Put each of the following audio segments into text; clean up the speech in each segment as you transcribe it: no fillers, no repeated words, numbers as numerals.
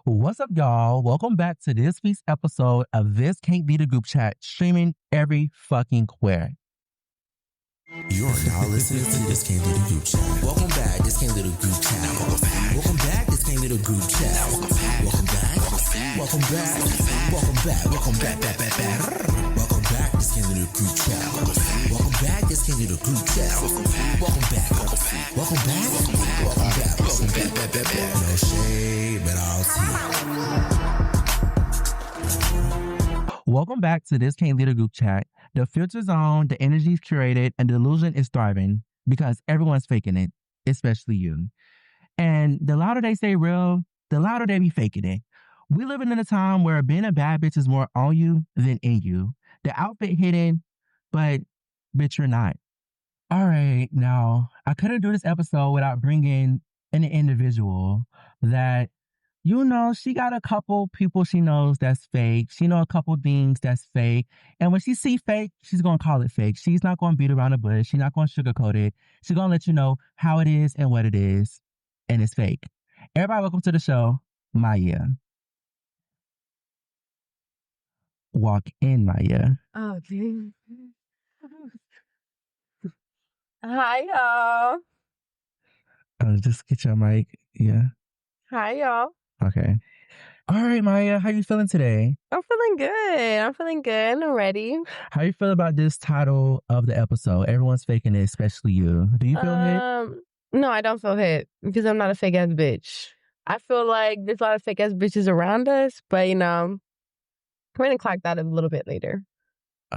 What's up, y'all? Welcome back to this week's episode of This Can't Be the Group Chat, streaming every fucking where. You are now listening to This Can't Be the Group Chat. Welcome back, This Can't Be the Group Chat. Welcome back, This Can't Be the Group Chat. Welcome back, welcome back, welcome back, welcome back, welcome back, This Can't Be the Group Chat. Welcome back, This Can't Be the Group Chat. Welcome back, welcome back, welcome back, welcome back. No shade, but I'll Welcome back to This Can't Be the Group Chat. The filter's on, the energy's curated, and the delusion is thriving because everyone's faking it, especially you. And the louder they say real, the louder they be faking it. We living in a time where being a bad bitch is more on you than in you. The outfit hidden, but bitch, you're not. All right, now, I couldn't do this episode without bringing an individual that, you know, she got a couple people she knows that's fake. She know a couple things that's fake. And when she see fake, she's going to call it fake. She's not going to beat around the bush. She's not going to sugarcoat it. She's going to let you know how it is and what it is. And it's fake. Everybody, welcome to the show, Maya. Walk in, Maya. Oh, dude. Hi, y'all. Just get your mic. Yeah. Hi, y'all. Okay. All right, Maya. How you feeling today? I'm feeling good. I'm ready. How you feel about this title of the episode? Everyone's faking it, especially you. Do you feel hit? No, I don't feel hit because I'm not a fake ass bitch. I feel like there's a lot of fake ass bitches around us, but you know, we're gonna clock that a little bit later.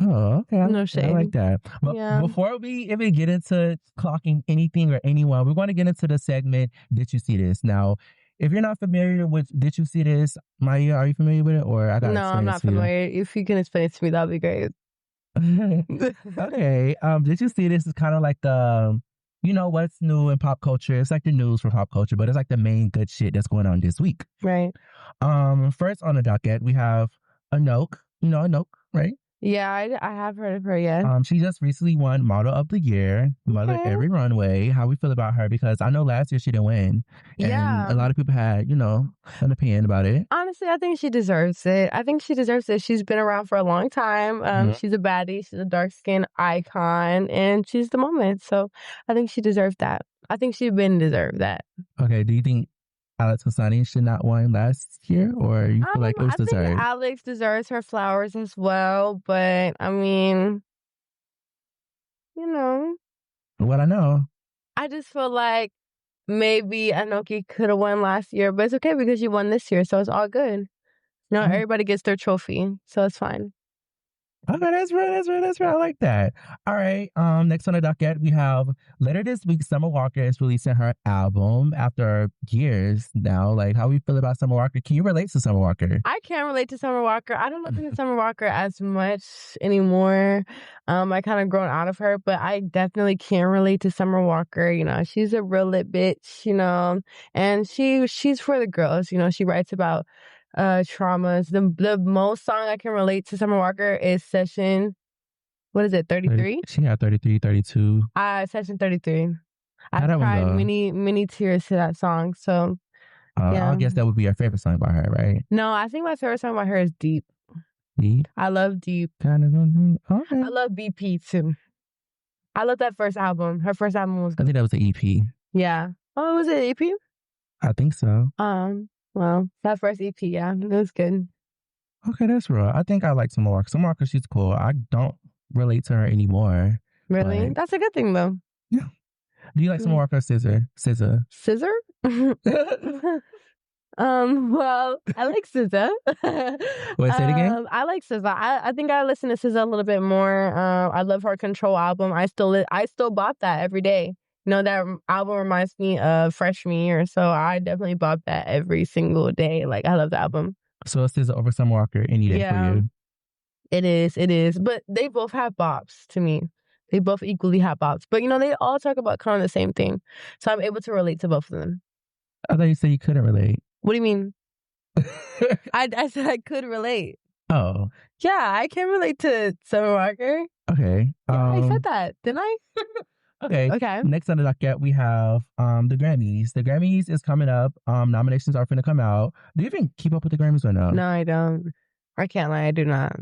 Oh, okay. No shade. I like that. But before we even get into clocking anything or anyone, we're going to get into the segment, Did You See This? Now, if you're not familiar with Did You See This, Maya, are you familiar with it? Or I gotta No, I'm not familiar. If you can explain it to me, that'd be great. Okay. Did You See This is kind of like the, you know, what's new in pop culture. It's like the news for pop culture, but it's like the main good shit that's going on this week. Right. First on the docket, we have Anoke. You know Anoke, right? Yeah, I have heard of her, yes. She just recently won Model of the Year, Mother Every Runway. How we feel about her? Because I know last year she didn't win. And a lot of people had, you know, an opinion about it. Honestly, I think she deserves it. She's been around for a long time. She's a baddie. She's a dark-skinned icon. And she's the moment. So I think she deserved that. I think she deserved that. Okay, do you think Alex Hassani should not win last year, or you feel like it was deserved? I think Alex deserves her flowers as well, but I mean, you know. What I know. I just feel like maybe Anoki could have won last year, but it's okay because you won this year, so it's all good. You know, everybody gets their trophy, so it's fine. Okay, that's right. I like that. All right. Next on the docket, we have later this week, Summer Walker is releasing her album after years now. Like, how we feel about Summer Walker? Can you relate to Summer Walker? I can relate to Summer Walker. I don't listen to Summer Walker as much anymore. I kind of grown out of her, but I definitely can relate to Summer Walker. You know, she's a real lit bitch, you know, and she's for the girls. You know, she writes about traumas. The most song I can relate to Summer Walker is Session, what is it, 33? She got 33, 32. Session 33. I How cried many tears to that song. So yeah. I guess that would be your favorite song by her, right? No, I think my favorite song by her is Deep. Deep? I love Deep. Kind of okay. I love BP too. I love that first album. Her first album was good. I think that was the EP. Yeah. Oh, was it EP? I think so. Well, that first EP, yeah, it was good. Okay, that's real. I think I like Summer Walker. Summer Walker, she's cool. I don't relate to her anymore. Really? But that's a good thing, though. Yeah. Do you like Summer Walker or SZA? SZA? Well, I like SZA. Wait, say it again? I like SZA. I think I listen to SZA a little bit more. I love her Control album. I still bop that every day. You know, that album reminds me of Fresh Me, or so I definitely bop that every single day. Like, I love the album. So it's SZA over Summer Walker any day for you? It is. But they both have bops to me. They both equally have bops. But, you know, they all talk about kind of the same thing. So I'm able to relate to both of them. I thought you said you couldn't relate. What do you mean? I said I could relate. Oh. Yeah, I can relate to Summer Walker. Okay. Yeah, I said that, didn't I? Okay. Okay. Next on the docket, we have the Grammys. The Grammys is coming up. Nominations are finna come out. Do you even keep up with the Grammys or no? No, I don't. I can't lie, I do not.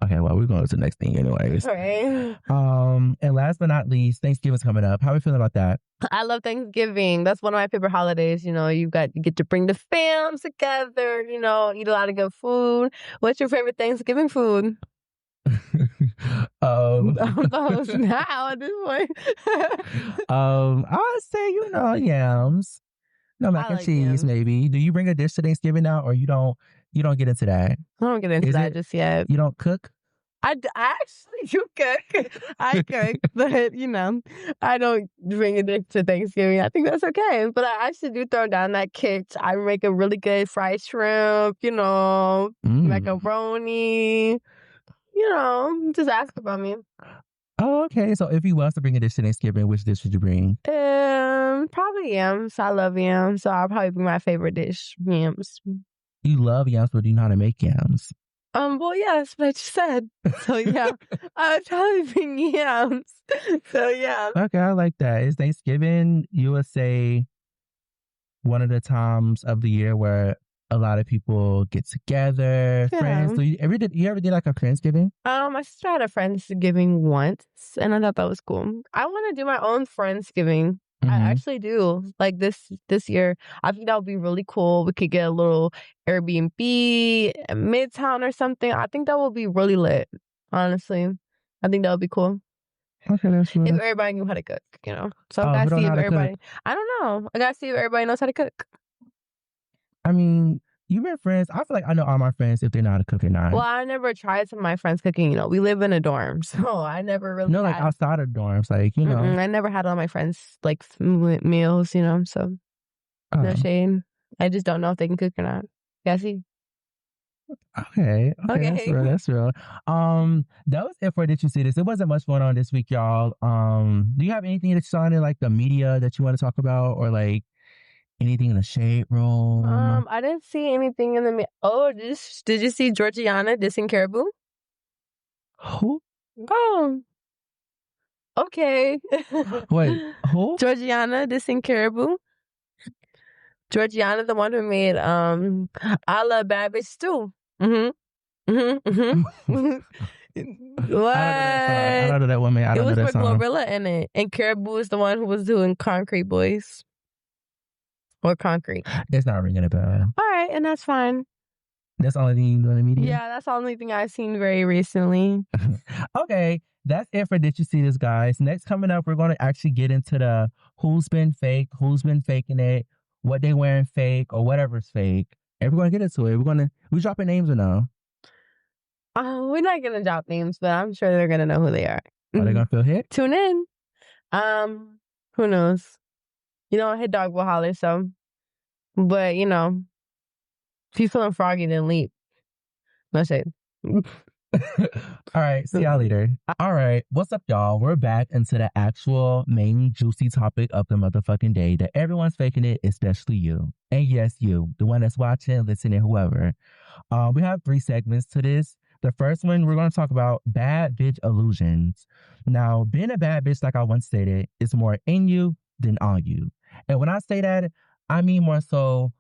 Okay, well, we're going to the next thing anyways. Right. And last but not least, Thanksgiving's coming up. How are you feeling about that? I love Thanksgiving. That's one of my favorite holidays. You know, you get to bring the fam together, you know, eat a lot of good food. What's your favorite Thanksgiving food? I'm the host now at this point. I'd say, yams. No, mac and like cheese, yams. maybe. Do you bring a dish to Thanksgiving now, or you don't get into that? I don't get into that just yet. You don't cook? I actually do cook. I cook, but I don't bring a dish to Thanksgiving. I think that's okay. But I actually do throw down that kit. I make a really good fried shrimp, macaroni. Just ask about me. Oh, okay. So if you was to bring a dish to Thanksgiving, which dish would you bring? Probably yams. I love yams, so I'll probably bring my favorite dish, yams. You love yams, but do you know how to make yams? Well, yeah, that's what I just said. So yeah, I'll probably bring yams. So yeah. Okay, I like that. Is Thanksgiving, you would say, one of the times of the year where a lot of people get together, friends? Do you ever did like a Friendsgiving? My sister had a Friendsgiving once, and I thought that was cool. I want to do my own Friendsgiving. I actually do. Like this year, I think that would be really cool. We could get a little Airbnb at Midtown or something. I think that would be really lit. Honestly, I think that would be cool. Okay, that's cool. If everybody knew how to cook, So I gotta see if everybody. I don't know. I gotta see if everybody knows how to cook. I mean, you've been friends. I feel like I know all my friends if they know how to cook or not. Well, I never tried some of my friends cooking. We live in a dorm, so I never really. No, like outside of dorms, like I never had all my friends like meals, So no shade. I just don't know if they can cook or not. Yeah, see. Okay. That's real. That was it for Did You See This? It wasn't much going on this week, y'all. Do you have anything that you saw in like the media that you want to talk about, or like anything in the shade room? I didn't see anything in the. Oh, did you see Georgiana dissing Caribou? Who? Oh. Okay. Wait, who? Georgiana dissing Caribou. Georgiana, the one who made I Love Bad Bitch too. What? I don't know that woman. I don't know that song. It was with Glorilla in it, and Caribou is the one who was doing Concrete Boys. Or Concrete. It's not ringing a bell. All right, and that's fine. That's the only thing you do in the media? Yeah, that's the only thing I've seen very recently. Okay, that's it for Did You See This, guys. Next coming up, we're going to actually get into the who's been fake, who's been faking it, what they wearing fake, or whatever's fake. And we're going to get into it. We dropping names or no? We're not going to drop names, but I'm sure they're going to know who they are. Are they going to feel hit? Tune in. Who knows? Hit dog will holler, so. But, if you feeling froggy, then leap. No shade. All right. See y'all later. All right. What's up, y'all? We're back into the actual main juicy topic of the motherfucking day that everyone's faking it, especially you. And yes, you, the one that's watching, listening, whoever. We have 3 segments to this. The first one, we're going to talk about bad bitch illusions. Now, being a bad bitch, like I once stated, is more in you than on you. And when I say that, I mean more so,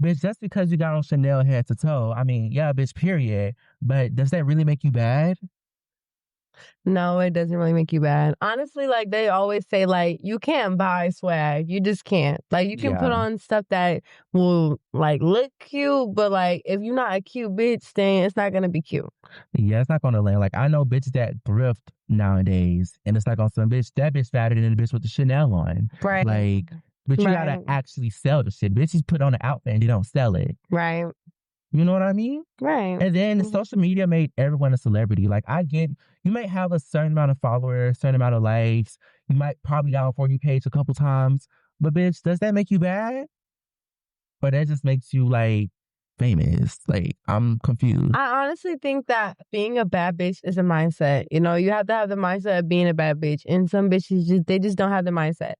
bitch, just because you got on Chanel head to toe, I mean, yeah, bitch, period. But does that really make you bad? No, it doesn't really make you bad. Honestly, like they always say, like, you can't buy swag. You just can't. Like, you can put on stuff that will, like, look cute, but, like, if you're not a cute bitch, then it's not going to be cute. Yeah, it's not going to land. Like, I know bitches that thrift nowadays, and it's like on some bitch, that bitch fatter than the bitch with the Chanel on. Right. Like, but you got to actually sell the shit. Bitches put on an outfit and they don't sell it. Right. You know what I mean? Right. And then social media made everyone a celebrity. Like, I get, you may have a certain amount of followers, certain amount of likes. You might probably got on For You page a couple times. But, bitch, does that make you bad? Or that just makes you, like, famous? Like, I'm confused. I honestly think that being a bad bitch is a mindset. You have to have the mindset of being a bad bitch. And some bitches, they just don't have the mindset.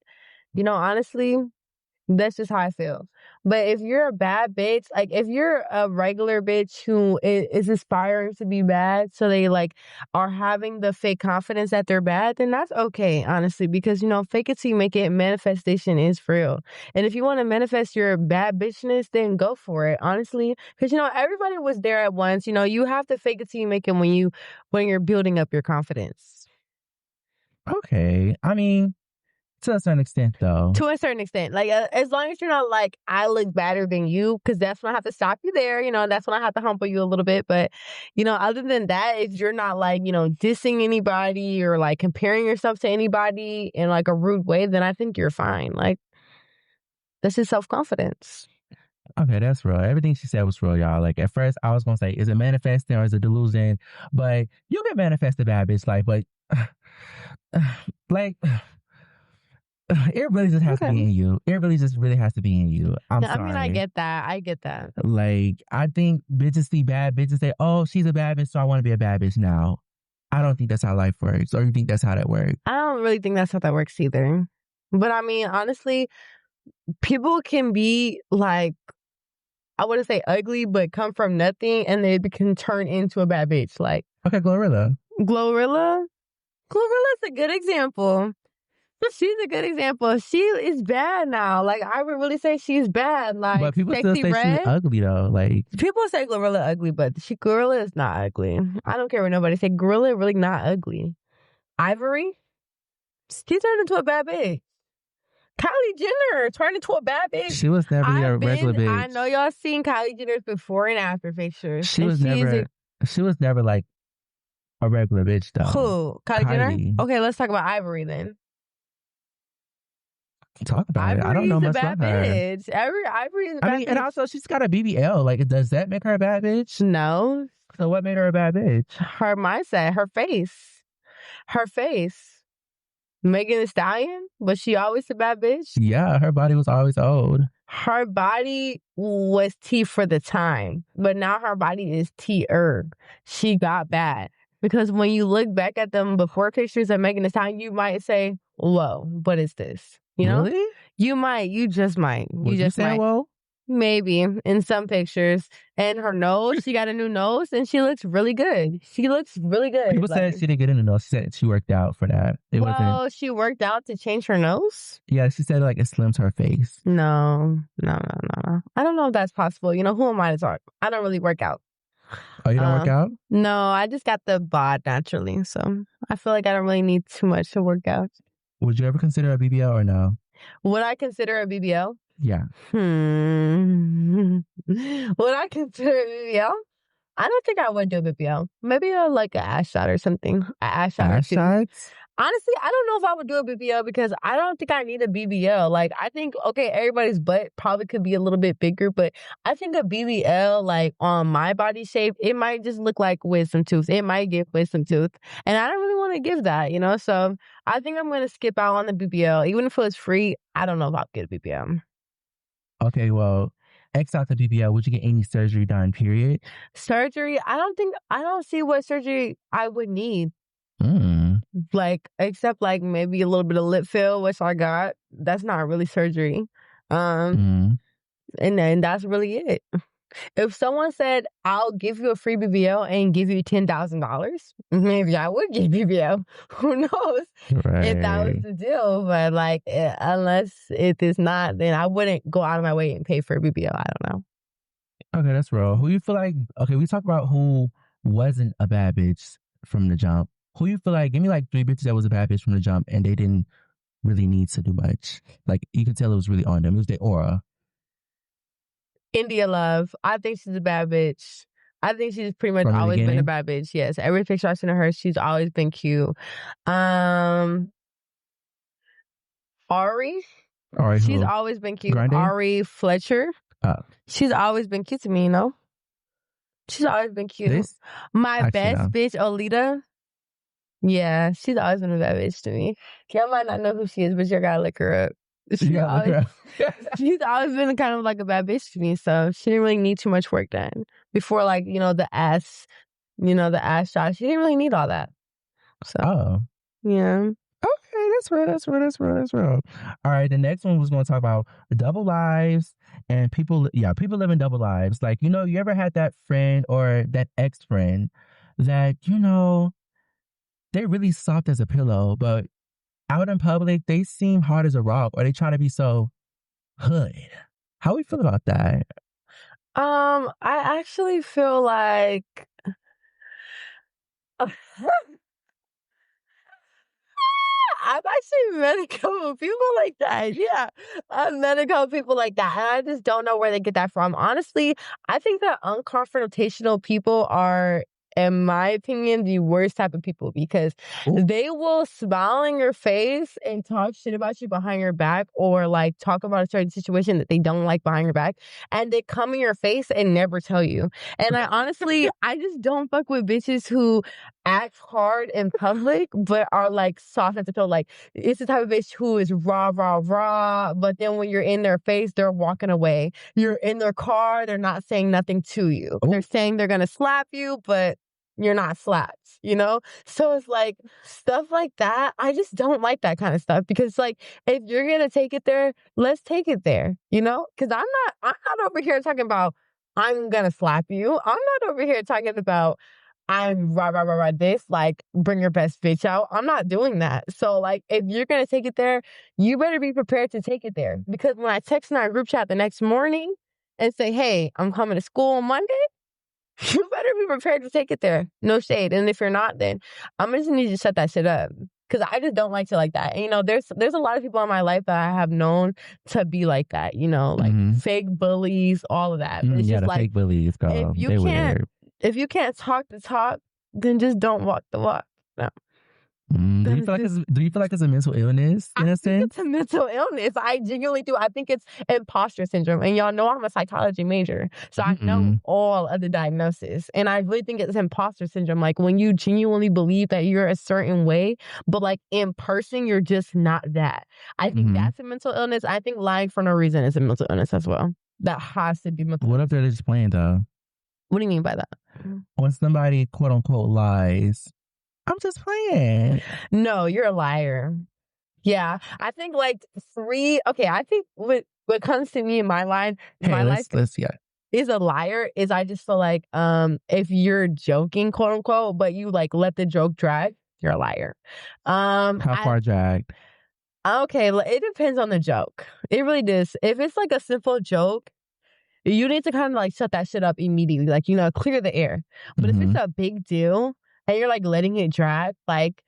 Honestly, that's just how I feel. But if you're a bad bitch, like if you're a regular bitch who is aspiring to be bad, so they like are having the fake confidence that they're bad, then that's okay, honestly, because fake it till you make it. Manifestation is real. And if you want to manifest your bad bitchness, then go for it, honestly. Because everybody was there at once. You have to fake it till you make it when you're building up your confidence. Okay. I mean, to a certain extent, though. To a certain extent. Like, as long as you're not like, I look better than you, because that's when I have to stop you there. That's when I have to humble you a little bit. But, other than that, if you're not like, dissing anybody or like comparing yourself to anybody in like a rude way, then I think you're fine. Like, this is self-confidence. Okay, that's real. Everything she said was real, y'all. Like, at first, I was going to say, is it manifesting or is it delusion? But you can manifest a bad bitch life, but like, it really just has to be in you. It really just has to be in you. I'm sorry. I mean, I get that. Like, I think bitches see bad bitches say, oh, she's a bad bitch, so I want to be a bad bitch now. I don't think that's how life works. Or you think that's how that works? I don't really think that's how that works either. But I mean, honestly, people can be like, I wouldn't say ugly, but come from nothing and they can turn into a bad bitch. Like, okay, Glorilla. Glorilla's a good example. She's a good example. She is bad now. Like, I would really say she's bad. Like, but people still say Red, she's ugly though. Like, people say Glorilla ugly, but Glorilla is not ugly. I don't care what nobody say. Glorilla really not ugly. Ivory, she turned into a bad bitch. Kylie Jenner turned into a bad bitch. She was never a regular bitch. I know y'all seen Kylie Jenner's before and after pictures. She was never like a regular bitch though. Who? Kylie Jenner? Okay, let's talk about Ivory then. Talk about it. I don't know much about her. Ivory is a bad bitch. And also she's got a BBL. Like, does that make her a bad bitch? No. So what made her a bad bitch? Her mindset, her face. Megan Thee Stallion, was she always a bad bitch? Yeah, her body was always old. Her body was T for the time, but now her body is T-er. She got bad. Because when you look back at them before pictures of Megan Thee Stallion, you might say, whoa, what is this? Really? You just might. Would you say whoa? Maybe in some pictures. And her nose, she got a new nose and she looks really good. People said she didn't get a new nose. She said she worked out for that. She worked out to change her nose? Yeah, she said like it slims her face. No. I don't know if that's possible. Who am I to talk? I don't really work out. Oh, you don't work out? No, I just got the bod naturally. So I feel like I don't really need too much to work out. Would you ever consider a BBL or no? Would I consider a BBL? Yeah. Would I consider a BBL? I don't think I would do a BBL. Maybe like an ass shot or something. An ass shot. Ass shots? Honestly, I don't know if I would do a BBL because I don't think I need a BBL. Like, I think, okay, everybody's butt probably could be a little bit bigger, but I think a BBL, like, on my body shape, it might just look like wisdom tooth. It might give wisdom tooth. And I don't really want to give that, So I think I'm going to skip out on the BBL. Even if it was free, I don't know if I'll get a BBL. Okay, well, X out the BBL. Would you get any surgery done, period? Surgery? I don't see what surgery I would need. Like, except like maybe a little bit of lip fill, which I got. That's not really surgery. And then that's really it. If someone said, I'll give you a free BBL and give you $10,000, maybe I would get BBL. Who knows if that was the deal. But like, unless it is not, then I wouldn't go out of my way and pay for a BBL. I don't know. Okay, that's real. Who you feel like, okay, we talk about who wasn't a bad bitch from the jump. Who you feel like, give me like 3 bitches that was a bad bitch from the jump and they didn't really need to do much. Like, you could tell it was really on them. It was their aura. India Love. I think she's a bad bitch. I think she's pretty much always been a bad bitch. Yes. Every picture I've seen of her, she's always been cute. Ari. She's always been cute. Grande? Ari Fletcher. She's always been cute to me, She's always been cute. My best bitch, Olita. Yeah, she's always been a bad bitch to me. Y'all might not know who she is, but you gotta look her up. She's always been kind of like a bad bitch to me, so she didn't really need too much work done. Before, like, the ass shot, she didn't really need all that. So, yeah. Okay, That's real. All right, the next one was going to talk about double lives and people living double lives. Like, you know, you ever had that friend or that ex-friend that, you know, they really soft as a pillow, but out in public, they seem hard as a rock, or they try to be so hood. How we feel about that? I actually feel like I've actually met a couple of people like that. Yeah, I've met a couple of people like that, and I just don't know where they get that from. Honestly, I think that unconfrontational people are, in my opinion, the worst type of people because Ooh. they will smile in your face and talk shit about you behind your back, or like talk about a certain situation that they don't like behind your back, and they come in your face and never tell you. And I just don't fuck with bitches who act hard in public but are like soft at the toe. Like, it's the type of bitch who is rah rah rah, but then when you're in their face, they're walking away. You're in their car, they're not saying nothing to you. Oh. They're saying they're gonna slap you, but you're not slapped, you know? So it's like stuff like that. I just don't like that kind of stuff because, like, if you're gonna take it there, let's take it there, you know? Because I'm not over here talking about I'm gonna slap you. I'm not over here talking about I'm rah, rah, rah, rah, this, like, bring your best bitch out. I'm not doing that. So, like, if you're going to take it there, you better be prepared to take it there. Because when I text in our group chat the next morning and say, hey, I'm coming to school on Monday, you better be prepared to take it there. No shade. And if you're not, then I'm just need to shut that shit up. Because I just don't like shit like that. And, you know, there's a lot of people in my life that I have known to be like that, you know, like fake bullies, all of that. But it's Yeah, just the like, fake bullies, girl. if you can't talk the talk, then just don't walk the walk. No. Do you feel like it's a mental illness in a I think sense? it's a mental illness. I genuinely do. I think it's imposter syndrome. And y'all know I'm a psychology major. So I know all of the diagnoses. And I really think it's imposter syndrome. Like when you genuinely believe that you're a certain way, but like in person, you're just not that. I think that's a mental illness. I think lying for no reason is a mental illness as well. That has to be mental illness. What if they're just playing though? What do you mean by that? When somebody quote unquote lies, I'm just playing. No, you're a liar. Yeah. I think like I think what comes to me in my life is a liar is I just feel like if you're joking, quote unquote, but you like let the joke drag, you're a liar. How far dragged? Okay, it depends on the joke. It really does. If it's like a simple joke, you need to kind of like shut that shit up immediately. Like, you know, clear the air. But if it's a big deal and you're like letting it drag, like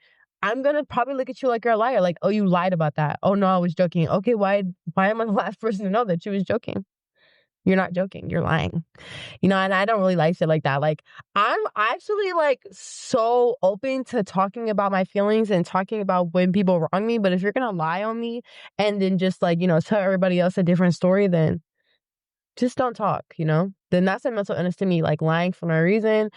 I'm going to probably look at you like you're a liar. Like, oh, you lied about that. Oh, no, I was joking. Okay, why am I the last person to know that you was joking? You're not joking. You're lying. You know, and I don't really like shit like that. Like, I'm actually like so open to talking about my feelings and talking about when people wrong me. But if you're going to lie on me and then just like, you know, tell everybody else a different story, then just don't talk, you know? Then that's a mental illness to me. Like lying for no reason.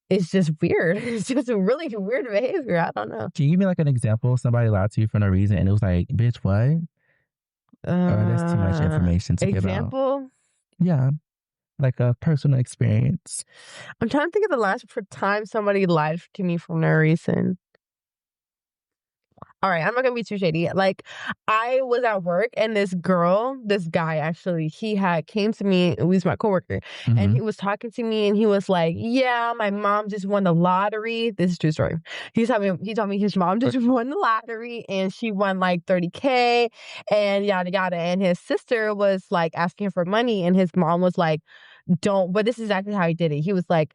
It's just weird. It's just a really weird behavior. I don't know. Can you give me like an example? Somebody lied to you for no reason and it was like, bitch, what? That's too much information to give out. Example? Yeah. Like a personal experience. I'm trying to think of the last time somebody lied to me for no reason. All right, I'm not gonna be too shady. Like, I was at work and this guy actually, he had came to me, he was my coworker, and he was talking to me and he was like, yeah, my mom just won the lottery. This is a true story. He told me his mom just won the lottery and she won like 30K and yada yada. And his sister was like asking for money and his mom was like, but this is exactly how he did it. He was like,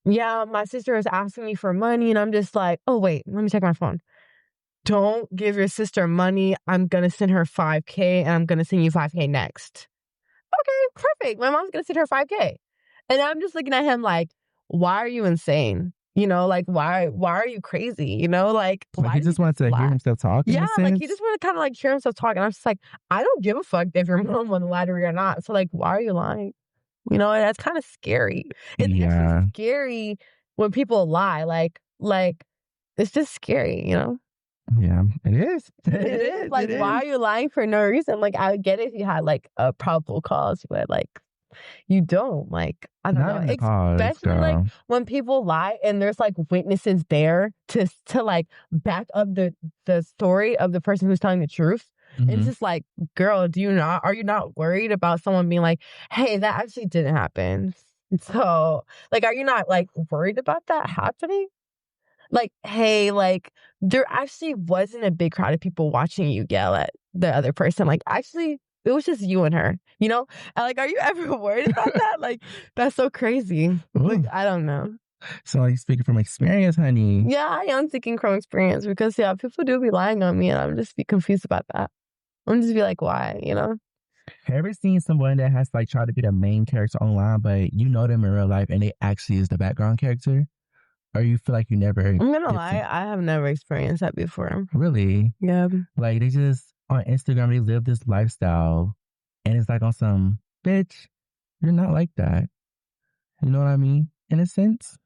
yeah, my sister is asking me for money, and I'm just like, oh wait, let me check my phone. Don't give your sister money. I'm going to send her 5K and I'm going to send you 5K next. Okay, perfect. My mom's going to send her 5K. And I'm just looking at him like, why are you insane? You know, like, why are you crazy? You know, like why he just wanted to hear himself talk. Yeah, like he just wanted to kind of like hear himself talk. And I'm just like, I don't give a fuck if your mom won the lottery or not. So like, why are you lying? You know, that's kind of scary. It's actually scary when people lie. Like, it's just scary, you know? Yeah, it is. It is. Like, why are you lying for no reason? Like, I would get it if you had like a probable cause, but like, you don't. Like, I don't Not know. even the cause, Especially like girl. when people lie and there's like witnesses there to like back up the story of the person who's telling the truth. Mhm. It's just like, girl, are you not worried about someone being like, hey, that actually didn't happen? So, like, are you not like worried about that happening? Like, hey, like, there actually wasn't a big crowd of people watching you yell at the other person. Like, actually, it was just you and her, you know? And like, are you ever worried about that? Like, that's so crazy. Like, Ooh. I don't know. So like speaking from experience, honey. Yeah, I am speaking from experience because, yeah, people do be lying on me and I'm just be confused about that. I'm just be like, why, you know? Have you ever seen someone that has like tried to be the main character online, but you know them in real life and they actually is the background character? Or you feel like you never I'm gonna lie, I have never experienced that before. Really? Yeah. Like they just on Instagram they live this lifestyle and it's like on some bitch, you're not like that. You know what I mean? In a sense?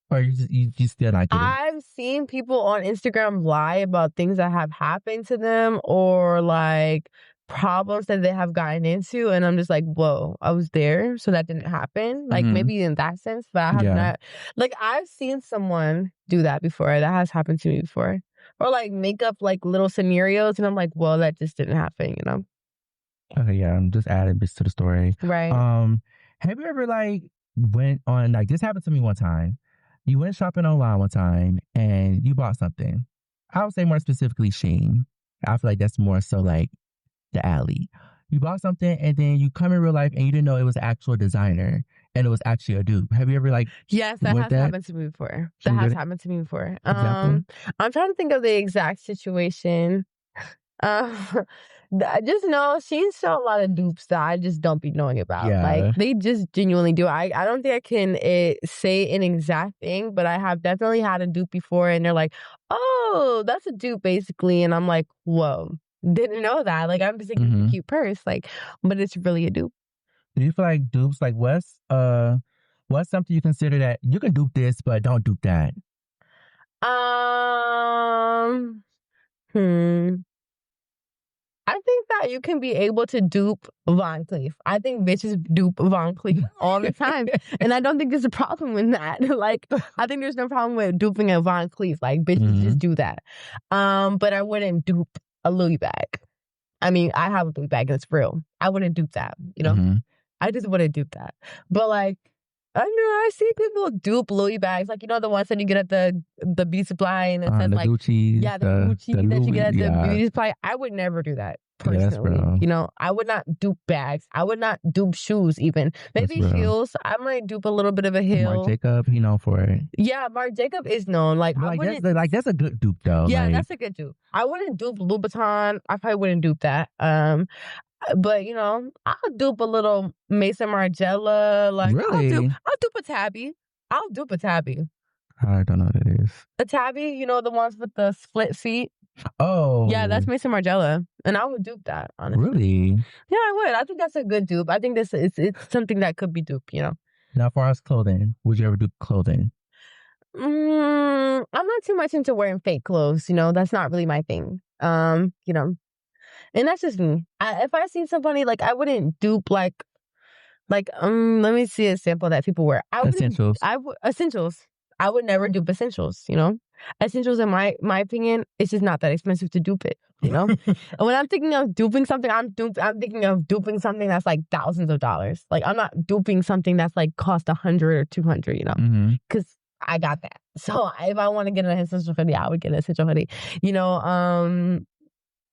Or you just still not get it? I've seen people on Instagram lie about things that have happened to them or like problems that they have gotten into, and I'm just like, whoa, I was there, so that didn't happen. Like maybe in that sense, but I have not. Like I've seen someone do that before. That has happened to me before, or like make up like little scenarios, and I'm like, well, that just didn't happen, you know? Okay, yeah, I'm just adding bits to the story. Right. Have you ever like went on like this happened to me one time? You went shopping online one time and you bought something. I would say more specifically Shein. I feel like that's more so like the alley. You bought something and then you come in real life and you didn't know it was an actual designer and it was actually a dupe. Have you ever like Yes, that has happened to me before. That has happened to me before. Example? I'm trying to think of the exact situation. I just know she's shown a lot of dupes that I just don't be knowing about. Yeah. Like they just genuinely do. I don't think I can say an exact thing, but I have definitely had a dupe before, and they're like, "Oh, that's a dupe, basically," and I'm like, "Whoa, didn't know that." Like I'm just thinking it's a cute purse, like, but it's really a dupe. Do you feel like dupes like what's something you consider that you can dupe this but don't dupe that? I think that you can be able to dupe Von Cleef. I think bitches dupe Von Cleef all the time. And I don't think there's a problem with that. Like, I think there's no problem with duping a Von Cleef. Like, bitches just do that. But I wouldn't dupe a Louis bag. I mean, I have a Louis bag and it's real. I wouldn't dupe that, you know? I just wouldn't dupe that. But like, I know I see people dupe Louis bags, like, you know, the ones that you get at the beauty supply and it says the like, Gucci's, yeah, the Gucci that Louis, you get at the beauty supply. I would never do that personally. Yeah, that's real. You know, I would not dupe bags. I would not dupe shoes even. Maybe heels. I might dupe a little bit of a heel. Marc Jacob, you know, for it. Yeah, Marc Jacob is known. Like, But that's a good dupe though. Yeah, like, that's a good dupe. I wouldn't dupe Louboutin. I probably wouldn't dupe that. But you know, I'll dupe a little Mason Margiela. Like, really? I'll dupe a tabby. I'll dupe a tabby. I don't know what that is. A tabby, you know, the ones with the split feet. Oh, yeah, that's Mason Margiela, and I would dupe that. Honestly, really? Yeah, I would. I think that's a good dupe. I think this it's something that could be dupe. You know. Now, as far as clothing, would you ever dupe clothing? I'm not too much into wearing fake clothes. You know, that's not really my thing. You know. And that's just me. If I see somebody, like, I wouldn't dupe, like, let me see a sample that people wear. Essentials. Essentials. I would never dupe essentials, you know? Essentials, in my opinion, it's just not that expensive to dupe it, you know? And when I'm thinking of duping something, I'm thinking of duping something that's, like, thousands of dollars. Like, I'm not duping something that's, like, cost $100 or $200, you know? Because I got that. So if I want to get an essential hoodie, I would get an essential hoodie. You know,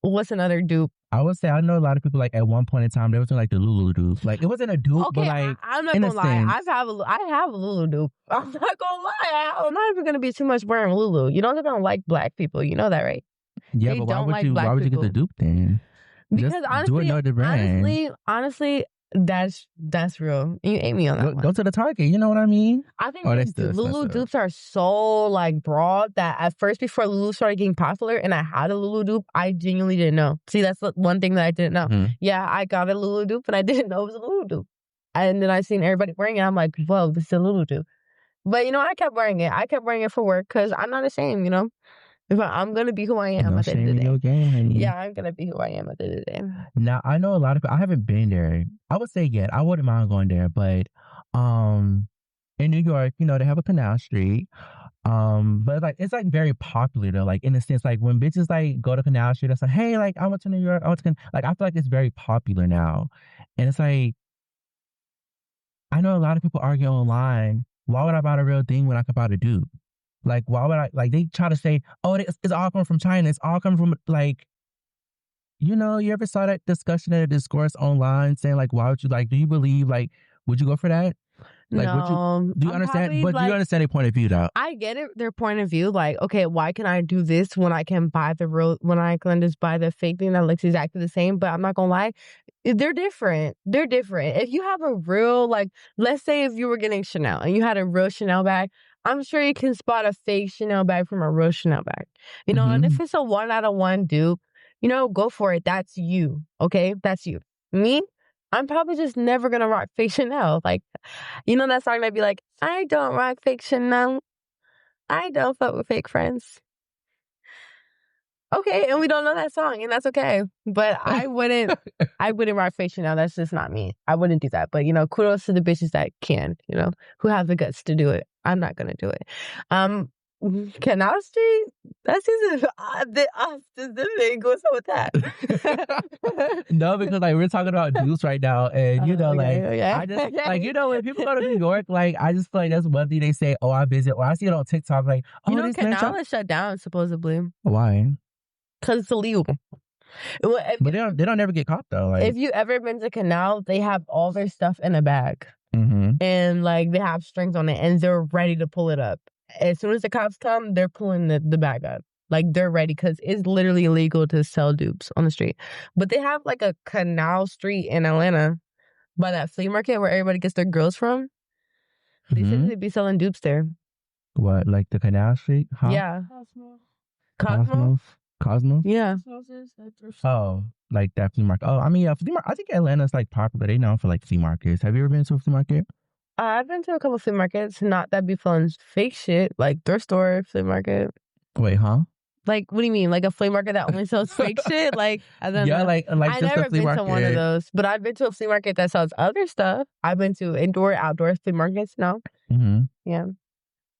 what's another dupe? I would say I know a lot of people like at one point in time they was doing like the Lulu dupe. Like it wasn't a dupe, okay, but like I'm not gonna lie. I have a Lulu dupe. I'm not gonna lie. I'm not even gonna be too much wearing Lulu. You know they don't like black people. You know that, right? Yeah, they but why don't would like you? black Why would you get people. the dupe then? Because honestly, that's real. You ate me on that one. Go to the Target. You know what I mean? I think Lulu dupes are so like broad that at first, before Lulu started getting popular and I had a Lulu dupe, I genuinely didn't know. See, that's the one thing that I didn't know. Yeah, I got a Lulu dupe and I didn't know it was a Lulu dupe. And then I seen everybody wearing it. I'm like, whoa, this is a Lulu dupe. But you know, I kept wearing it. I kept wearing it for work because I'm not ashamed, you know? I'm gonna be who I am No at the end shame of in the your day. game, honey. Yeah, I'm gonna be who I am at the end of the day. Now I know a lot of people. I haven't been there. I would say yet. I wouldn't mind going there, but in New York, you know, they have a canal street. But like it's like very popular though, like in a sense, like when bitches like go to Canal Street, it's like, hey, like I went to New York, like I feel like it's very popular now. And it's like I know a lot of people argue online, why would I buy the real thing when I could buy the dupe? Like why would I like they try to say, oh, it's all coming from China, it's all coming from like you know, you ever saw that discussion or discourse online saying like why would you like do you believe like would you go for that? Like would you No, do you I'm understand? probably But do you like understand their point of view though? I get it, their point of view. Like, okay, why can I do this when I can buy the real? When I can just buy the fake thing that looks exactly the same? But I'm not gonna lie, they're different. They're different. If you have a real like, let's say if you were getting Chanel and you had a real Chanel bag, I'm sure you can spot a fake Chanel bag from a real Chanel bag. You know, and if it's a 1 out of 1 dupe, you know, go for it. That's you. Okay, that's you. Me, I'm probably just never gonna rock fake Chanel. Like, you know that song that'd be like, I don't rock fake Chanel. I don't fuck with fake friends. Okay, and we don't know that song, and that's okay. But I wouldn't rock fake Chanel. That's just not me. I wouldn't do that. But, you know, kudos to the bitches that can, you know, who have the guts to do it. I'm not gonna do it. Canal Street? That seems a bit specific. What's up with that? No, because like we're talking about dupes right now, and you know, Okay. I just like you know when people go to New York, like I just feel like that's one thing they say. Oh, I visit, or I see it on TikTok, like oh, You know, this man Canal is shut down supposedly Why? because it's illegal. But they don't ever get caught though. Like If you ever been to Canal, they have all their stuff in a bag. And like they have strings on it and they're ready to pull it up. As soon as the cops come, they're pulling the bag up. Like they're ready because it's literally illegal to sell dupes on the street. But they have like a Canal Street in Atlanta by that flea market where everybody gets their grills from. They said they'd be selling dupes there. What, like the Canal Street? Huh? Yeah. Cosmos? Yeah. Oh, like that flea market. Oh, I mean, yeah, flea market. I think Atlanta's like popular. They known for like flea markets. Have you ever been to a flea market? I've been to a couple flea markets. Not that be selling fake shit, like thrift store flea market. Wait, huh? Like, what do you mean? Like a flea market that only sells fake shit? Like, I don't know. Like I've just never a flea been market. to one of those, but I've been to a flea market that sells other stuff. I've been to indoor, outdoor flea markets. No. Yeah.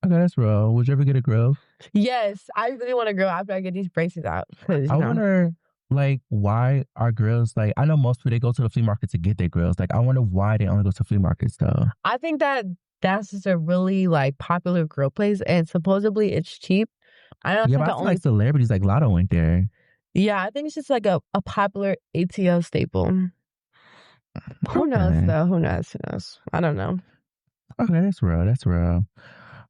Okay, that's real. Would you ever get a grill? Yes, I really want to grill after I get these braces out. I wonder, like, why our grills, like, I know most people, they go to the flea market to get their grills. Like, I wonder why they only go to flea markets, though. I think that's just a really, like, popular grill place, and supposedly it's cheap. I don't think but I feel like celebrities, like Lotto went there. Yeah, I think it's just, like, a popular ATL staple. Who knows, though? Who knows? I don't know. Okay, that's real.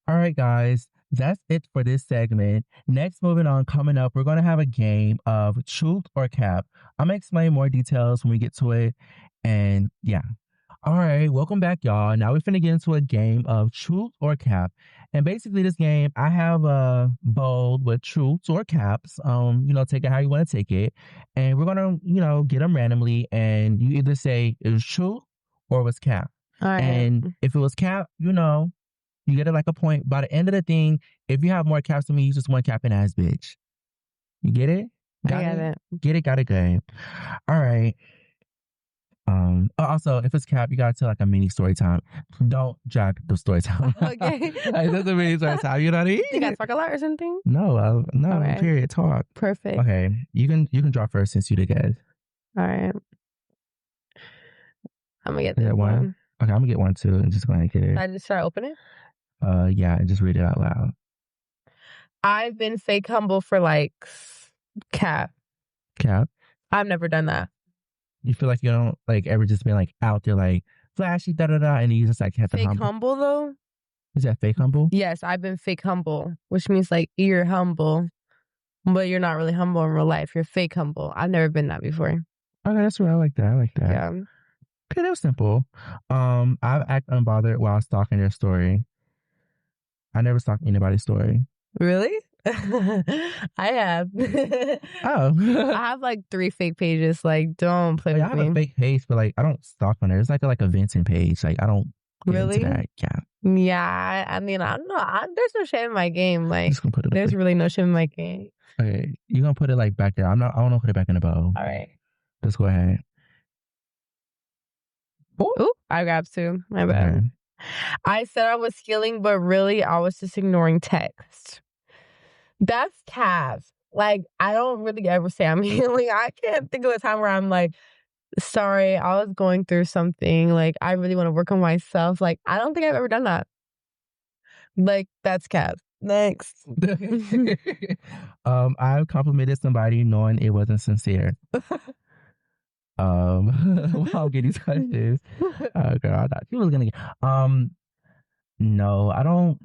All right, guys, that's it for this segment. Next, moving on, coming up, we're going to have a game of truth or cap. I'm going to explain more details when we get to it. And yeah. All right, welcome back, y'all. Now we're finna get into a game of truth or cap. And basically this game, I have a bowl with truths or caps. Take it how you want to take it. And we're going to, get them randomly. And you either say it was truth or it was cap. All right. And if it was cap, you get it like a point. By the end of the thing, if you have more caps than me, you just one capping ass bitch. You get it? I got it. Get it, got it, good. All right. Also, if it's cap, you gotta tell like a mini story time. Don't drag the story time. Okay. Like, that's a mini story time. You know what I mean? You gotta talk a lot or something? No. Right. Period. Talk. Perfect. Okay. You can draw first since you the guest. All right. I'm gonna get this one. Okay, I'm gonna get one too, and just go ahead and get it. I just start opening. Yeah, and just read it out loud. I've been fake humble for like cap. Cap. I've never done that. You feel like you don't like ever just been like out there like flashy and you just like have to fake humble though. Is that fake humble? Yes, I've been fake humble, which means like you're humble, but you're not really humble in real life. You're fake humble. I've never been that before. Okay, that's right. I like that. Yeah. Okay, that was simple. I've act unbothered while stalking their story. I never stalked anybody's story. Really? I have. Oh. I have like 3 fake pages. Like, don't play with me. I have a fake page, but like I don't stalk on there. It's like a Vincent page. Like I don't get really into that. Yeah. Yeah, I mean, I don't know. There's no shame in my game. Like, Just gonna put it up there's there. really no shame in my game. Okay, you're gonna put it like back there. I don't want to put it back in the bow. All right. Just go ahead. Ooh, I grabbed two. My bad. Okay. I said I was healing, but really I was just ignoring text. That's Cav. Like, I don't really ever say I'm healing. I can't think of a time where I'm like, sorry, I was going through something. Like, I really want to work on myself. Like, I don't think I've ever done that. Like, that's Cav. Next. I complimented somebody knowing it wasn't sincere. While I'm getting these questions. Girl, I thought she was gonna get no, I don't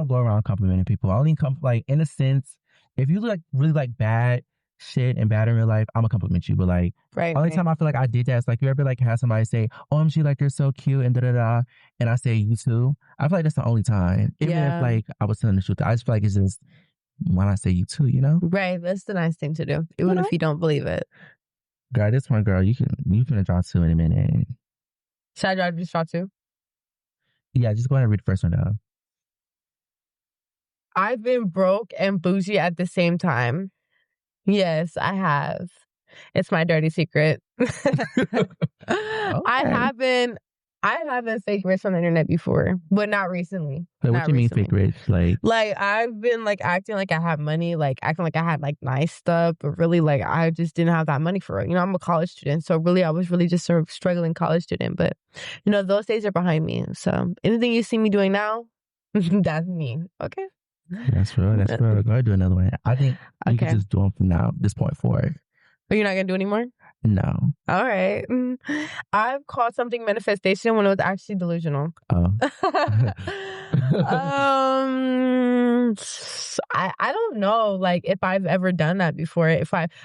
go around complimenting people. I only like, in a sense, if you like really like bad shit and bad in real life, I'm gonna compliment you. But like, only time I feel like I did that is like, you ever like have somebody say, OMG, like you're so cute and da da da, and I say you too. I feel like that's the only time. Even if like I was telling the truth, I just feel like it's just, why not say you too, you know? Right, that's the nice thing to do, even if you don't believe it. Girl, this one, girl, you finna draw two in a minute. Should I just draw two? Yeah, just go ahead and read the first one down. I've been broke and bougie at the same time. Yes, I have. It's my dirty secret. Okay. I haven't fake rich on the internet before, but not recently. Wait, what do you mean fake rich? Like I've been like acting like I have money, like acting like I had like nice stuff, but really like I just didn't have that money for it. You know, I'm a college student, so really I was really just sort of struggling college student. But you know, those days are behind me. So anything you see me doing now, that's me. Okay. That's real. That's real. Go ahead, do another one. I think you can just do them from now, this point forward. Are you not gonna do anymore? No. All right. I've called something manifestation when it was actually delusional. Oh. I don't know, like, if I've ever done that before. I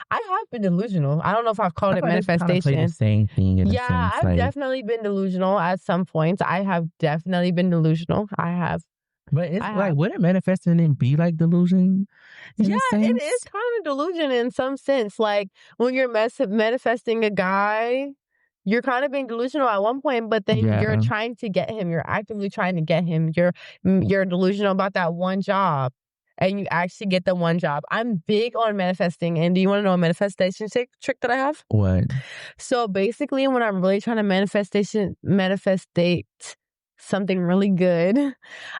have been delusional. I don't know if I've called it manifestation. Kind of the same thing in a sense. I've definitely been delusional at some points. I have definitely been delusional. I have. But it's like, wouldn't manifesting be like delusion? Yeah, it is kind of delusion in some sense. Like when you're manifesting a guy, you're kind of being delusional at one point, but then you're trying to get him. You're actively trying to get him. You're delusional about that one job, and you actually get the one job. I'm big on manifesting, and do you want to know a manifestation trick that I have? What? So basically, when I'm really trying to manifestate something really good,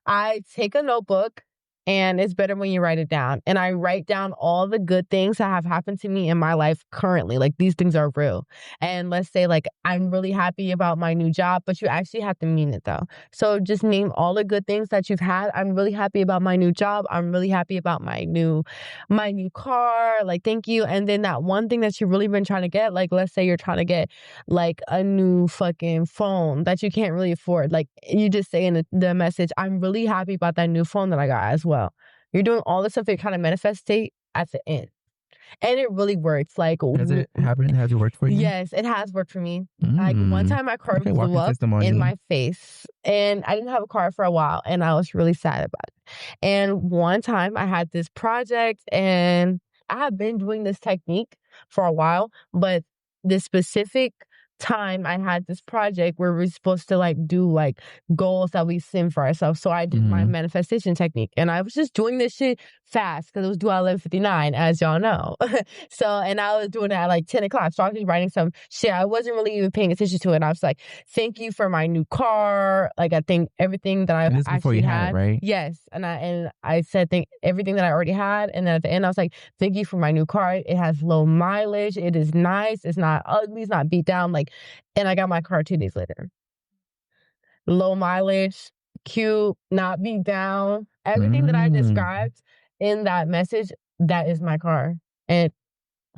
I take a notebook, and it's better when you write it down. And I write down all the good things that have happened to me in my life currently. Like, these things are real. And let's say, like, I'm really happy about my new job, but you actually have to mean it, though. So just name all the good things that you've had. I'm really happy about my new job. I'm really happy about my new car. Like, thank you. And then that one thing that you've really been trying to get, like, let's say you're trying to get, like, a new fucking phone that you can't really afford. Like, you just say in the message, I'm really happy about that new phone that I got as well. You're doing all the stuff that you're trying to manifestate at the end. And it really works. Like, has it happened? Has it worked for you? Yes, it has worked for me. Like, one time my car blew up in my face, and I didn't have a car for a while, and I was really sad about it. And one time I had this project, and I have been doing this technique for a while, but this specific time I had this project where we're supposed to like do like goals that we sim for ourselves. So I did my manifestation technique, and I was just doing this shit fast because it was due at 11:59, as y'all know. And I was doing it at like 10 o'clock. So I was writing some shit. I wasn't really even paying attention to it. And I was like, thank you for my new car. Like, I think everything that I actually had, right? Yes. And I said everything that I already had. And then at the end I was like, thank you for my new car. It has low mileage. It is nice. It's not ugly. It's not beat down. Like, and I got my car 2 days later. Low mileage, cute, not beat down. Everything that I described in that message, that is my car. And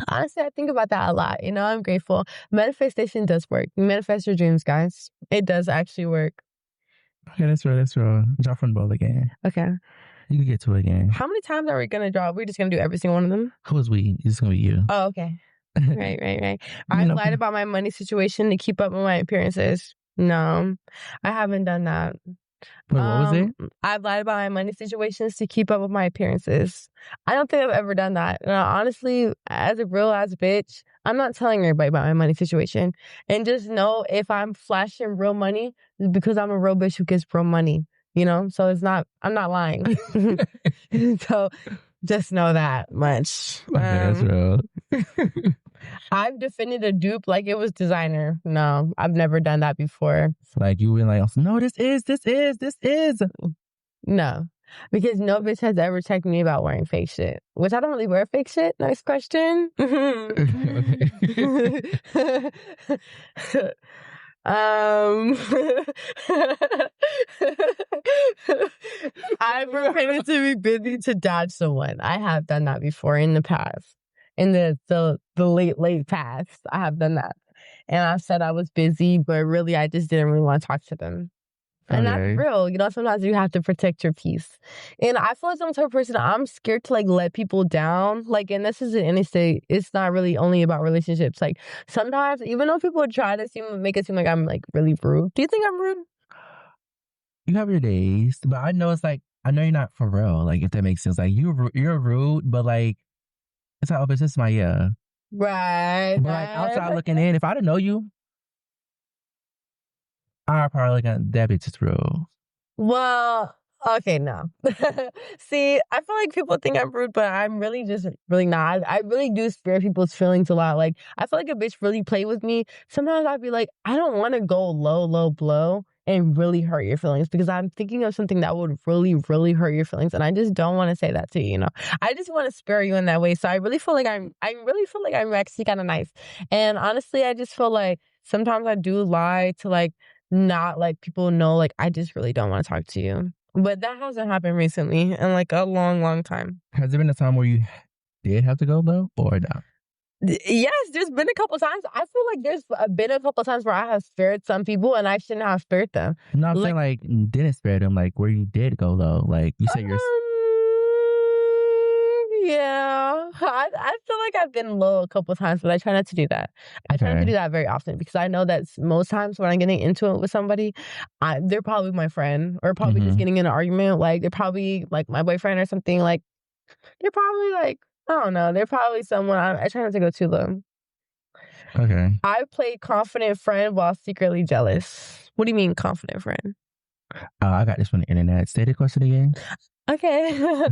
honestly, I think about that a lot. You know, I'm grateful. Manifestation does work. Manifest your dreams, guys. It does actually work. Okay, that's real. Draw from both again. Okay. You can get to it again. How many times are we going to draw? We're just going to do every single one of them? Who's we? It's going to be you. Oh, okay. Right. I lied about my money situation to keep up with my appearances. No, I haven't done that. Wait, what was it? I've lied about my money situations to keep up with my appearances. I don't think I've ever done that. Honestly, as a real ass bitch, I'm not telling everybody about my money situation. And just know, if I'm flashing real money, it's because I'm a real bitch who gets real money. you know? So I'm not lying. So just know that much. Okay, that's real. I've defended a dupe like it was designer. No, I've never done that before. Like you were like, no, this is. No, because no bitch has ever checked me about wearing fake shit, which I don't really wear fake shit. Next question. I've pretended to be busy to dodge someone. I have done that before in the past. In the late past, I have done that. And I said I was busy, but really I just didn't really want to talk to them. And that's real. You know, sometimes you have to protect your peace. And I feel like I'm the type of person, I'm scared to, like, let people down. Like, and this isn't anything. It's not really only about relationships. Like, sometimes, even though people try to make it seem like I'm, like, really rude. Do you think I'm rude? You have your days. But I know it's like, I know you're not for real. Like, if that makes sense. Like, you're rude, but, like, it's like, oh, but this is my, Right. But, like, outside looking in, if I didn't know you, I'd probably look at that bitch is real. Well, okay, no. See, I feel like people think I'm rude, but I'm really just really not. I really do spare people's feelings a lot. Like, I feel like a bitch really play with me. Sometimes I'd be like, I don't want to go low blow and really hurt your feelings because I'm thinking of something that would really, really hurt your feelings. And I just don't want to say that to you, you know. I just want to spare you in that way. So I really feel like I'm actually kind of nice. And honestly, I just feel like sometimes I do lie to, like, not like people know, like, I just really don't want to talk to you. But that hasn't happened recently in, like, a long time. Has there been a time where you did have to go low or no? Yes, there's been a couple times. I feel like there's been a couple times where I have spared some people and I shouldn't have spared them. No, I'm saying, like, didn't spare them, like, where you did go low. Like, you said you're... Yeah, I feel like I've been low a couple times, but I try not to do that. I try not to do that very often because I know that most times when I'm getting into it with somebody, they're probably my friend or probably just getting in an argument. Like, they're probably, like, my boyfriend or something. Like, they're probably, like, I don't know. They're probably someone. I try not to go too low. Okay. I played confident friend while secretly jealous. What do you mean confident friend? I got this from the internet. Say the question again. Okay.